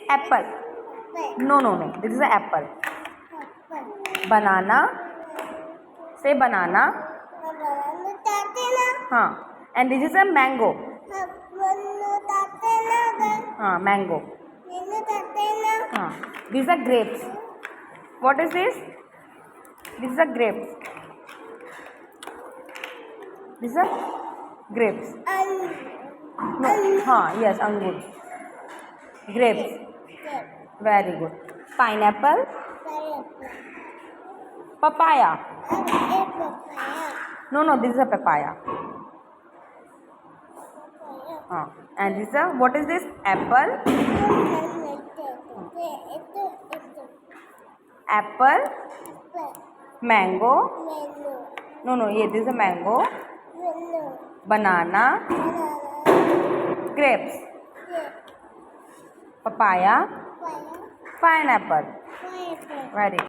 apple. No. This is an apple. Banana. Say banana. And this is a mango. Mango. These are grapes. What is this? These are grapes. These are grapes. No. Yes, angur. Grapes. Very good. Pineapple. Papaya. No. This is a papaya. And this is what is this? Apple. Apple. Mango. No. Yeah, this is a mango. Banana. Grapes. Papaya. Pineapple. Very good.